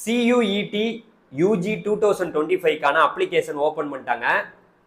CUET UG 2025 application open பண்ணிட்டாங்க.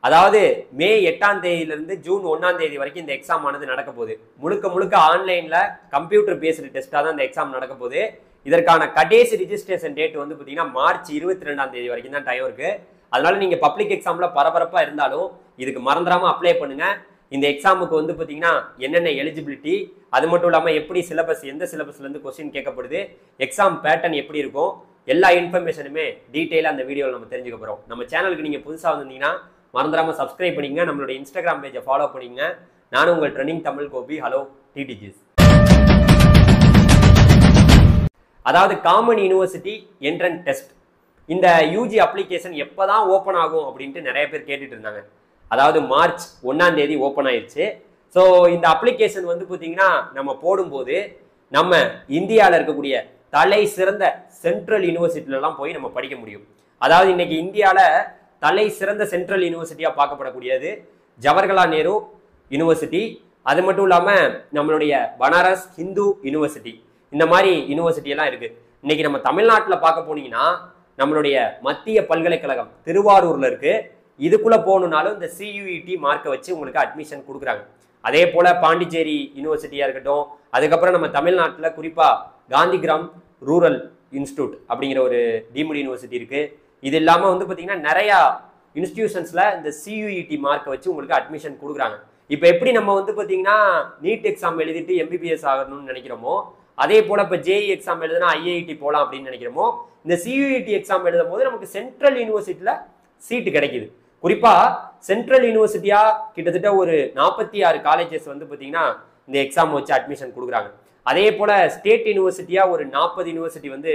அதாவது மே 8ஆம் தேதியிலிருந்து ஜூன் 1ஆம் தேதி வரைக்கும் இந்த எக்ஸாம் ஆனது நடக்க போகுது. முழுக்க ஆன்லைன்ல கம்ப்யூட்டர் பேஸ்டு டெஸ்டா தான் இந்த எக்ஸாம் நடக்க போகுது. இதற்கான கடைசி ரிஜிஸ்ட்ரேஷன் டேட் வந்து பாத்தீங்கன்னா மார்ச் 22ஆம் தேதி வரைக்கும் தான் டைம் இருக்கு. அதனால நீங்க பப்ளிக் எக்ஸாம்ல பரபரப்பா இருந்தாலும் இதுக்கு மறந்துடாம அப்ளை பண்ணுங்க. இந்த எக்ஸாமுக்கு வந்து பாத்தீங்கன்னா என்னென்ன எலிஜிபிலிட்டி, அது மட்டும் இல்லாம எப்படி சிலபஸ், எந்த சிலபஸ்ல இருந்து கொஸ்டின் கேட்கப்படுது, எக்ஸாம் பேட்டர்ன் எப்படி இருக்கும், எல்லா இன்ஃபர்மேஷனுமே டீடைலா அந்த வீடியோவில் நம்ம தெரிஞ்சுக்க போறோம். நம்ம சேனலுக்கு நீங்க புதுசா வந்தீங்கன்னா மறந்துடாம சப்ஸ்கிரைப் பண்ணிங்க, நம்மளோட இன்ஸ்டாகிராம் பேஜை ஃபாலோ பண்ணிங்க. நானும் உங்கள் ட்ரெண்டிங் தமிழ் கோபி. ஹலோ டிடிஜிஸ். அதாவது காமன் யூனிவர்சிட்டி என்ட்ரன்ஸ் டெஸ்ட், இந்த யூஜி அப்ளிகேஷன் எப்பதான் ஓப்பன் ஆகும் அப்படின்ட்டு நிறைய பேர் கேட்டுட்டு இருந்தாங்க. அதாவது மார்ச் 1ஆம் தேதி ஓப்பன் ஆயிடுச்சு. ஸோ இந்த அப்ளிகேஷன் வந்து பார்த்தீங்கன்னா நம்ம போடும்போது நம்ம இந்தியாவில் இருக்கக்கூடிய தலை சிறந்த சென்ட்ரல் யூனிவர்சிட்டிலலாம் போய் நம்ம படிக்க முடியும். அதாவது இன்னைக்கு இந்தியாவில் தலை சிறந்த சென்ட்ரல் யூனிவர்சிட்டியாக பார்க்கப்படக்கூடியது ஜவஹர்லால் நேரு யூனிவர்சிட்டி. அது மட்டும் இல்லாமல் நம்மளுடைய பனாரஸ் ஹிந்து யூனிவர்சிட்டி, இந்த மாதிரி யூனிவர்சிட்டி எல்லாம் இருக்கு. இன்னைக்கு நம்ம தமிழ்நாட்டில் பார்க்க போனீங்கன்னா நம்மளுடைய மத்திய பல்கலைக்கழகம் திருவாரூர்ல இருக்கு. இதுக்குள்ள போகணும்னாலும் இந்த CUET மார்க்கை வச்சு உங்களுக்கு அட்மிஷன் கொடுக்குறாங்க. அதே போல பாண்டிச்சேரி யூனிவர்சிட்டியா இருக்கட்டும், அதுக்கப்புறம் நம்ம தமிழ்நாட்டில் குறிப்பா காந்திகிராம் ரூரல் இன்ஸ்டியூட் அப்படிங்கிற ஒரு டீம்டு யூனிவர்சிட்டி இருக்கு. இது இல்லாம வந்து பாத்தீங்கன்னா நிறைய இன்ஸ்டிடியூஷன்ஸ்ல இந்த CUET மார்க்கை வச்சு உங்களுக்கு அட்மிஷன் கொடுக்குறாங்க. இப்போ எப்படி நம்ம வந்து பாத்தீங்கன்னா நீட் எக்ஸாம் எழுதிட்டு MBBS ஆகணும்னு நினைக்கிறோமோ, அதே போல இப்போ JEE எக்ஸாம் எழுதுனா IIT போகலாம் அப்படின்னு நினைக்கிறோமோ, இந்த CUET எக்ஸாம் எழுதும் போது நமக்கு சென்ட்ரல் யூனிவர்சிட்டியில சீட்டு கிடைக்குது. குறிப்பா சென்ட்ரல் யூனிவர்சிட்டியா கிட்டத்தட்ட ஒரு 46 காலேஜஸ் வந்து பாத்தீங்கன்னா இந்த எக்ஸாம் வச்சு அட்மிஷன் கொடுக்குறாங்க. அதே போல ஸ்டேட் யூனிவர்சிட்டியா ஒரு 40 யூனிவர்சிட்டி வந்து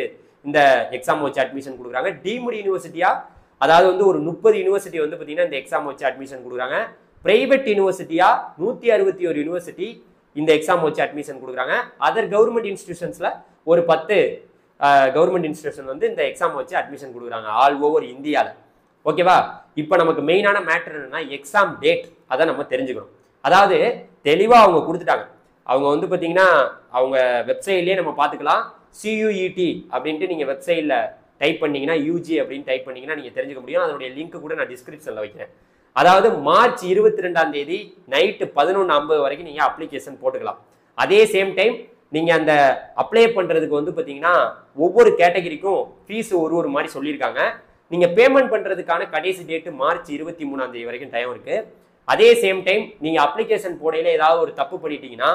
இந்த எக்ஸாம் வச்சு அட்மிஷன் கொடுக்குறாங்க. டீம்டு யூனிவர்சிட்டியா அதாவது வந்து ஒரு 30 யூனிவர்சிட்டி வந்து பாத்தீங்கன்னா இந்த எக்ஸாம் வச்சு அட்மிஷன் கொடுக்குறாங்க. பிரைவேட் யூனிவர்சிட்டியா 161 யூனிவர்சிட்டி இந்த எக்ஸாம் வச்சு அட்மிஷன் கொடுக்குறாங்க. அதர் கவர்மெண்ட் இன்ஸ்டிடியூஷன்ஸ்ல ஒரு 10 கவர்மெண்ட் இன்ஸ்டிடியூஷன் வந்து இந்த எக்ஸாம் வச்சு அட்மிஷன் கொடுக்குறாங்க ஆல் ஓவர் இந்தியாவில். ஓகேவா? இப்போ நமக்கு மெயினான மேட்டர் என்னன்னா எக்ஸாம் டேட். அதை நம்ம தெரிஞ்சுக்கணும். அதாவது தெளிவாக அவங்க கொடுத்துட்டாங்க. அவங்க வந்து பார்த்தீங்கன்னா அவங்க வெப்சைட்லேயே நம்ம பார்த்துக்கலாம். CUET அப்படின்ட்டு நீங்கள் வெப்சைட்டில் டைப் பண்ணீங்கன்னா UG அப்படின்னு டைப் பண்ணீங்கன்னா நீங்கள் தெரிஞ்சுக்க முடியும். அதனுடைய லிங்க் கூட நான் டிஸ்கிரிப்ஷனில் வைக்கிறேன். அதாவது மார்ச் 22ஆம் தேதி நைட்டு 11:50 வரைக்கும் நீங்கள் அப்ளிகேஷன் போட்டுக்கலாம். அதே சேம் டைம் நீங்கள் அந்த அப்ளை பண்ணுறதுக்கு வந்து பார்த்தீங்கன்னா ஒவ்வொரு கேட்டகரிக்கும் ஃபீஸ் ஒரு மாதிரி சொல்லியிருக்காங்க. நீங்கள் பேமெண்ட் பண்ணுறதுக்கான கடைசி டேட்டு மார்ச் 23ஆம் தேதி வரைக்கும் டைம் இருக்கு. அதே சேம் டைம் நீங்கள் அப்ளிகேஷன் போடையில ஏதாவது ஒரு தப்பு பண்ணிட்டீங்கன்னா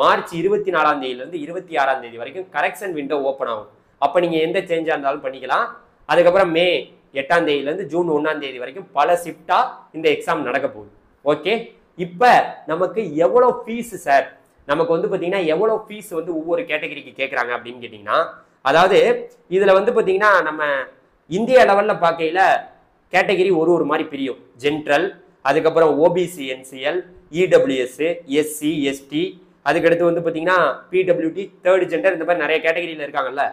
மார்ச் 24ஆம் தேதியிலேருந்து 26ஆம் தேதி வரைக்கும் கரெக்ஷன் விண்டோ ஓப்பன் ஆகும். அப்போ நீங்கள் எந்த சேஞ்சாக இருந்தாலும் பண்ணிக்கலாம். அதுக்கப்புறம் மே 8ஆம் தேதியிலேருந்து ஜூன் 1ஆம் தேதி வரைக்கும் பல ஷிஃப்டாக இந்த எக்ஸாம் நடக்க போகுது. ஓகே, இப்போ நமக்கு எவ்வளோ ஃபீஸ் சார், நமக்கு வந்து பார்த்தீங்கன்னா எவ்வளோ ஃபீஸ் வந்து ஒவ்வொரு கேட்டகரிக்கு கேட்குறாங்க அப்படின்னு கேட்டிங்கன்னா, அதாவது இதில் வந்து பார்த்தீங்கன்னா நம்ம இந்தியா லெவலில் பார்க்கையில கேட்டகரி ஒரு மாதிரி பிரியும். ஜென்ரல், அதுக்கப்புறம் OBC NCL, EWS, SC ST, அதுக்கடுத்து வந்து பார்த்தீங்கன்னா PWT, தேர்ட் ஜெண்டர், இந்த மாதிரி நிறைய கேட்டகரியில் இருக்காங்கல்ல.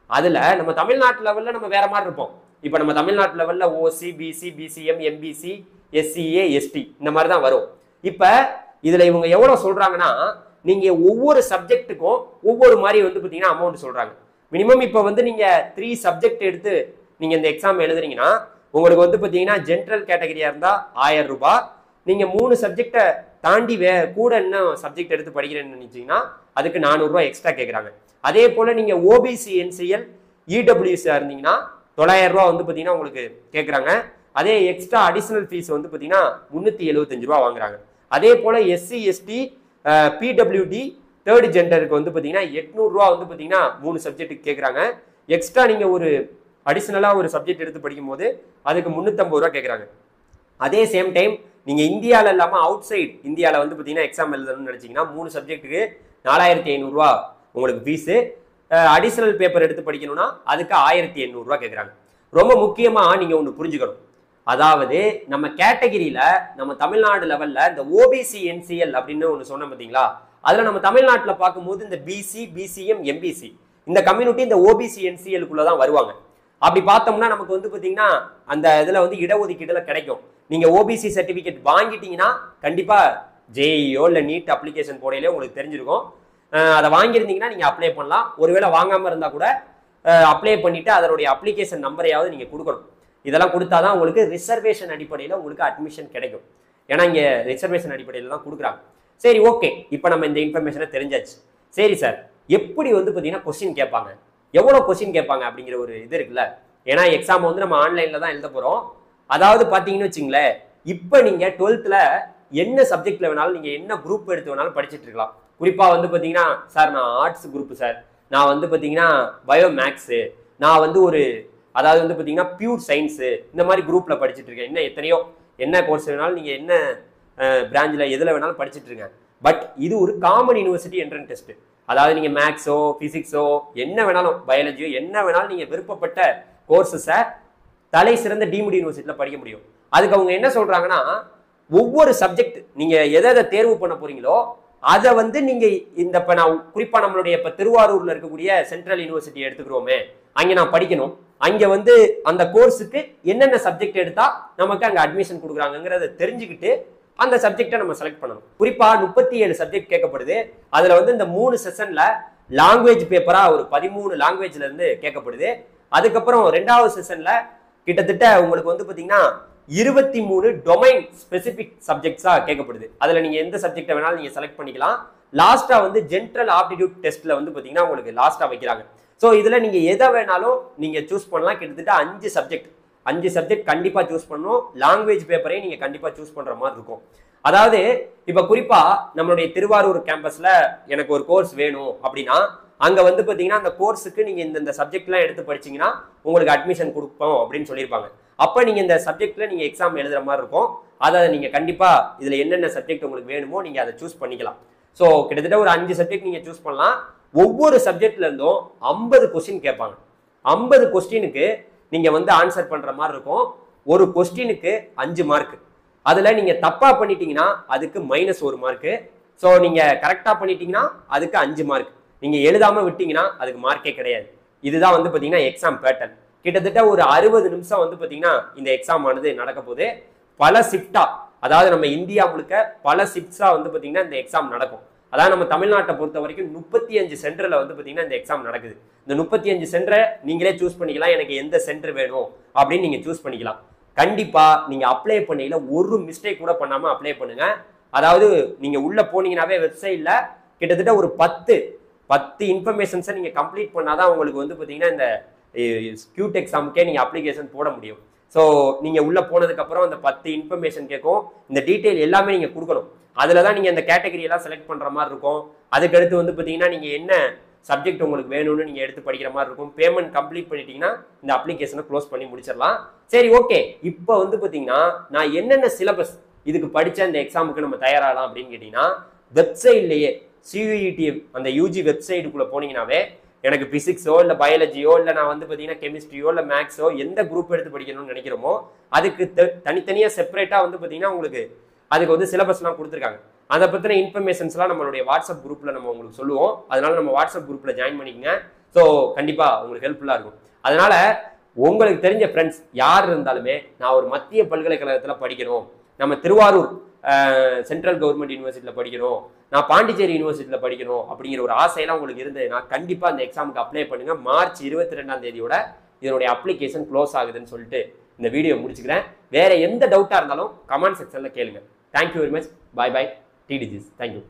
அதில் நம்ம தமிழ்நாட்டு லெவலில் நம்ம வேற மாதிரி இருப்போம். இப்போ நம்ம தமிழ்நாட்டு லெவலில் OC BC BCM MBC SCA ST இந்த மாதிரி தான் வரும். இப்போ இதில் இவங்க எவ்வளோ சொல்கிறாங்கன்னா, நீங்கள் ஒவ்வொரு சப்ஜெக்ட்டுக்கும் ஒவ்வொரு மாதிரி வந்து பார்த்தீங்கன்னா அமௌண்ட் சொல்கிறாங்க. மினிமம் இப்போ வந்து நீங்கள் 3 சப்ஜெக்ட் எடுத்து நீங்கள் இந்த எக்ஸாம் எழுதுறீங்கன்னா உங்களுக்கு வந்து பார்த்தீங்கன்னா ஜென்ரல் கேட்டகரியாக இருந்தால் 1000 ரூபாய். நீங்கள் 3 சப்ஜெக்டை தாண்டி கூட இன்னும் சப்ஜெக்ட் எடுத்து படிக்கிறேன்னு நினைச்சீங்கன்னா அதுக்கு 400 ரூபாய் எக்ஸ்ட்ரா கேட்குறாங்க. அதே போல் நீங்கள் OBC NCL EWS இருந்தீங்கன்னா 900 ரூபா வந்து பார்த்தீங்கன்னா உங்களுக்கு கேட்குறாங்க. அதே எக்ஸ்ட்ரா அடிஷனல் ஃபீஸ் வந்து பார்த்தீங்கன்னா 375 ரூபா வாங்குறாங்க. அதே போல் SC ST PWD தேர்ட் ஜெண்டருக்கு வந்து பார்த்தீங்கன்னா 800 ரூபா வந்து பார்த்தீங்கன்னா 3 சப்ஜெக்ட்டுக்கு கேட்குறாங்க. எக்ஸ்ட்ரா நீங்கள் ஒரு அடிஷனலாக ஒரு சப்ஜெக்ட் எடுத்து படிக்கும் போது அதுக்கு 350 ரூபா கேட்குறாங்க. அதே சேம் டைம் நீங்கள் இந்தியாவில் இல்லாமல் அவுட் சைட் இந்தியாவில் வந்து பார்த்தீங்கன்னா எக்ஸாம் எழுதணும்னு நினச்சிங்கன்னா 3 சப்ஜெக்ட்டுக்கு 4500 ரூபா உங்களுக்கு ஃபீஸு. அடிஷனல் பேப்பர் எடுத்து படிக்கணும்னா அதுக்கு 1800 ரூபா கேட்குறாங்க. ரொம்ப முக்கியமாக நீங்கள் ஒன்று புரிஞ்சுக்கணும். அதாவது நம்ம கேட்டகிரியில் நம்ம தமிழ்நாடு லெவலில் இந்த OBC NCL அப்படின்னு ஒன்று சொன்னோம் பார்த்தீங்களா, அதில் நம்ம தமிழ்நாட்டில் பார்க்கும்போது இந்த BC BCM MBC இந்த கம்யூனிட்டி இந்த OBC NCLக்குள்ளே தான் வருவாங்க. அப்படி பார்த்தோம்னா நமக்கு வந்து பார்த்தீங்கன்னா அந்த இதில் வந்து இடஒதுக்கீடுல கிடைக்கும். நீங்கள் OBC சர்டிஃபிகேட் வாங்கிட்டீங்கன்னா கண்டிப்பாக JEO இல்லை நீட் அப்ளிகேஷன் போடையிலே உங்களுக்கு தெரிஞ்சிருக்கும். அதை வாங்கியிருந்தீங்கன்னா நீங்கள் அப்ளை பண்ணலாம். ஒருவேளை வாங்காமல் இருந்தால் கூட அப்ளை பண்ணிட்டு அதனுடைய அப்ளிகேஷன் நம்பரையாவது நீங்க கொடுக்கணும். இதெல்லாம் கொடுத்தாதான் உங்களுக்கு ரிசர்வேஷன் அடிப்படையில் உங்களுக்கு அட்மிஷன் கிடைக்கும். ஏன்னா இங்க ரிசர்வேஷன் அடிப்படையில் தான் கொடுக்குறாங்க. சரி, ஓகே, இப்போ நம்ம இந்த இன்ஃபர்மேஷனை தெரிஞ்சாச்சு. சரி சார், எப்படி வந்து பார்த்தீங்கன்னா கொஸ்டின் கேட்பாங்க, எவ்வளோ கொஸ்டின் கேட்பாங்க அப்படிங்கிற ஒரு இது இருக்குல்ல. ஏன்னா எக்ஸாம் வந்து நம்ம ஆன்லைனில் தான் எழுத போகிறோம். அதாவது பார்த்தீங்கன்னு வச்சுங்களேன், இப்போ நீங்கள் 12th என்ன சப்ஜெக்டில் வேணாலும் நீங்கள் என்ன குரூப் எடுத்து வேணாலும் படிச்சுட்டு இருக்கலாம். குறிப்பாக வந்து பார்த்தீங்கன்னா, சார் நான் ஆர்ட்ஸ் குரூப் சார், நான் வந்து பார்த்தீங்கன்னா பயோ மேக்ஸு, நான் வந்து அதாவது வந்து பார்த்தீங்கன்னா பியூர் சயின்ஸு, இந்த மாதிரி குரூப்பில் படிச்சுட்டு இருக்கேன். இன்னும் எத்தனையோ என்ன கோர்ஸ் வேணாலும் நீங்கள் என்ன பிரான்ச்சில் எதில் வேணாலும் படிச்சுட்டு இருக்கேன். பட் இது ஒரு காமன் யூனிவர்சிட்டி என்ட்ரன்ஸ் டெஸ்ட். அதாவது நீங்கள் மேக்ஸோ ஃபிசிக்ஸோ என்ன வேணாலும் பயாலஜியோ என்ன வேணாலும் நீங்கள் விருப்பப்பட்ட கோர்ஸஸை தலை சிறந்த டீம்டு யூனிவர்சிட்டியில் படிக்க முடியும். அதுக்கு அவங்க என்ன சொல்கிறாங்கன்னா, ஒவ்வொரு சப்ஜெக்ட் நீங்கள் எதை தேர்வு பண்ண போறீங்களோ அதை வந்து நீங்கள் இந்த இப்போ நான் குறிப்பாக நம்மளுடைய இப்போ திருவாரூரில் இருக்கக்கூடிய சென்ட்ரல் யூனிவர்சிட்டி எடுத்துக்கிறோமே, அங்கே நான் படிக்கணும். அங்கே வந்து அந்த கோர்ஸுக்கு என்னென்ன சப்ஜெக்ட் எடுத்தால் நமக்கு அங்கே அட்மிஷன் கொடுக்குறாங்கிறத தெரிஞ்சுக்கிட்டு அந்த சப்ஜெக்டை நம்ம செலக்ட் பண்ணணும். குறிப்பாக 37 சப்ஜெக்ட் கேட்கப்படுது. அதில் வந்து இந்த 3 செஷனில் லாங்குவேஜ் பேப்பராக ஒரு 13 லாங்குவேஜ்ல இருந்து கேட்கப்படுது. அதுக்கப்புறம் 2வது செஷனில் கிட்டத்தட்ட உங்களுக்கு வந்து பார்த்தீங்கன்னா 23 டொமைன் ஸ்பெசிபிக் சப்ஜெக்ட்ஸா கேட்கப்படுது. அதில் நீங்கள் எந்த சப்ஜெக்டை வேணாலும் நீங்கள் செலக்ட் பண்ணிக்கலாம். லாஸ்ட்டாக வந்து ஜென்ரல் ஆப்டிடியூட் டெஸ்ட்டில் வந்து பார்த்தீங்கன்னா உங்களுக்கு லாஸ்ட்டாக வைக்கிறாங்க. ஸோ இதில் நீங்கள் எதை வேணாலும் நீங்கள் சூஸ் பண்ணலாம். கிட்டத்தட்ட 5 சப்ஜெக்ட் கண்டிப்பாக சூஸ் பண்ணணும். லாங்குவேஜ் பேப்பரையும் நீங்கள் கண்டிப்பாக சூஸ் பண்ணுற மாதிரி இருக்கும். அதாவது இப்போ குறிப்பாக நம்மளுடைய திருவாரூர் கேம்பஸில் எனக்கு ஒரு கோர்ஸ் வேணும் அப்படின்னா, அங்கே வந்து பார்த்தீங்கன்னா அந்த கோர்ஸுக்கு நீங்கள் இந்த சப்ஜெக்ட்லாம் எடுத்து படிச்சிங்கன்னா உங்களுக்கு அட்மிஷன் கொடுப்போம் அப்படின்னு சொல்லியிருப்பாங்க. அப்போ நீங்கள் இந்த சப்ஜெக்டில் நீங்கள் எக்ஸாம் எழுதுகிற மாதிரி இருக்கும். அதை நீங்கள் கண்டிப்பாக இதில் என்னென்ன சப்ஜெக்ட் உங்களுக்கு வேணுமோ நீங்கள் அதை சூஸ் பண்ணிக்கலாம். ஸோ கிட்டத்தட்ட ஒரு 5 சப்ஜெக்ட் நீங்கள் சூஸ் பண்ணலாம். ஒவ்வொரு சப்ஜெக்ட்ல இருந்தும் 50 கொஸ்டின் கேட்பாங்க. 50 கொஸ்டினுக்கு நீங்கள் வந்து ஆன்சர் பண்ணுற மாதிரி இருக்கும். ஒரு கொஸ்டினுக்கு 5 மார்க். அதில் நீங்கள் தப்பாக பண்ணிட்டீங்கன்னா அதுக்கு -1 மார்க்கு. ஸோ நீங்கள் கரெக்டாக பண்ணிட்டீங்கன்னா அதுக்கு 5 மார்க். நீங்கள் எழுதாமல் விட்டீங்கன்னா அதுக்கு மார்க்கே கிடையாது. இதுதான் வந்து பார்த்தீங்கன்னா எக்ஸாம் பேட்டர்ன். கிட்டத்தட்ட ஒரு 60 நிமிஷம் வந்து பார்த்தீங்கன்னா இந்த எக்ஸாம் ஆனது நடக்க போகுது. பல ஷிஃப்டா, அதாவது நம்ம இந்தியா முழுக்க பல ஷிஃப்ட்ஸா வந்து பார்த்தீங்கன்னா இந்த எக்ஸாம் நடக்கும். அதாவது நம்ம தமிழ்நாட்டை பொறுத்த வரைக்கும் 35 சென்டர்ல வந்து பார்த்தீங்கன்னா இந்த எக்ஸாம் நடக்குது. இந்த 35 சென்டரை நீங்களே சூஸ் பண்ணிக்கலாம். எனக்கு எந்த சென்டர் வேணும் அப்படின்னு நீங்க சூஸ் பண்ணிக்கலாம். கண்டிப்பா நீங்க அப்ளை பண்ணையில ஒரு மிஸ்டேக் கூட பண்ணாம அப்ளை பண்ணுங்க. அதாவது நீங்க உள்ள போனீங்கன்னாவே வெப்சைட்ல கிட்டத்தட்ட ஒரு 10 இன்ஃபர்மேஷன்ஸை நீங்க கம்ப்ளீட் பண்ணாதான் உங்களுக்கு வந்து பார்த்தீங்கன்னா இந்த கியூட் எக்ஸாமுக்கே நீங்க அப்ளிகேஷன் போட முடியும். ஸோ நீங்க உள்ள போனதுக்கு அப்புறம் அந்த 10 இன்ஃபர்மேஷன் கேட்கும். இந்த டீட்டெயில் எல்லாமே நீங்க கொடுக்கணும். அதுல தான் நீங்க இந்த கேட்டகரி எல்லாம் செலக்ட் பண்ற மாதிரி இருக்கும். அதுக்கடுத்து வந்து பார்த்தீங்கன்னா நீங்க என்ன சப்ஜெக்ட் உங்களுக்கு வேணும்னு நீங்க எடுத்து படிக்கிற மாதிரி இருக்கும். பேமெண்ட் கம்ப்ளீட் பண்ணிட்டீங்கன்னா இந்த அப்ளிகேஷனை க்ளோஸ் பண்ணி முடிச்சிடலாம். சரி, ஓகே, இப்போ வந்து பார்த்தீங்கன்னா நான் என்னென்ன சிலபஸ் இதுக்கு படிச்ச இந்த எக்ஸாமுக்கு நம்ம தயாராகலாம் அப்படின்னு கேட்டீங்கன்னா, வெப்சைட்லேயே CUET அந்த யூஜி வெப்சைட்டுக்குள்ள போனீங்கன்னாவே எனக்கு பிசிக்ஸோ இல்லை பயாலஜியோ இல்லை நான் வந்து பார்த்தீங்கன்னா கெமிஸ்ட்ரியோ இல்லை மேக்ஸோ எந்த குரூப் எடுத்து படிக்கணும்னு நினைக்கிறோமோ அதுக்கு தனித்தனியாக செப்பரேட்டாக வந்து பார்த்தீங்கன்னா உங்களுக்கு அதுக்கு வந்து சிலபஸ்லாம் கொடுத்துருக்காங்க. அதை பற்றின இன்ஃபர்மேஷன்ஸ்லாம் நம்மளுடைய வாட்ஸ்அப் குரூப்பில் நம்ம உங்களுக்கு சொல்லுவோம். அதனால நம்ம வாட்ஸ்அப் குரூப்பில் ஜாயின் பண்ணிக்கங்க. ஸோ கண்டிப்பாக உங்களுக்கு ஹெல்ப்ஃபுல்லாக இருக்கும். அதனால உங்களுக்கு தெரிஞ்ச ஃப்ரெண்ட்ஸ் யார் இருந்தாலுமே நான் ஒரு மத்திய பல்கலைக்கழகத்தில் படிக்கணும், நம்ம திருவாரூர் சென்ட்ரல் கவர்மெண்ட் யூனிவர்சிட்டியில் படிக்கணும், நான் பாண்டிச்சேரி யூனிவர்சிட்டியில் படிக்கணும் அப்படிங்கிற ஒரு ஆசையெல்லாம் உங்களுக்கு இருந்ததுன்னா கண்டிப்பாக அந்த எக்ஸாமுக்கு அப்ளை பண்ணுங்க. மார்ச் 22ஆம் தேதியோட இதனுடைய அப்ளிகேஷன் க்ளோஸ் ஆகுதுன்னு சொல்லிட்டு இந்த வீடியோ முடிச்சுக்கிறேன். வேற எந்த டவுட்டாக இருந்தாலும் கமெண்ட் செக்ஷனில் கேளுங்க. Thank you very much. Bye bye. TDGs. Thank you.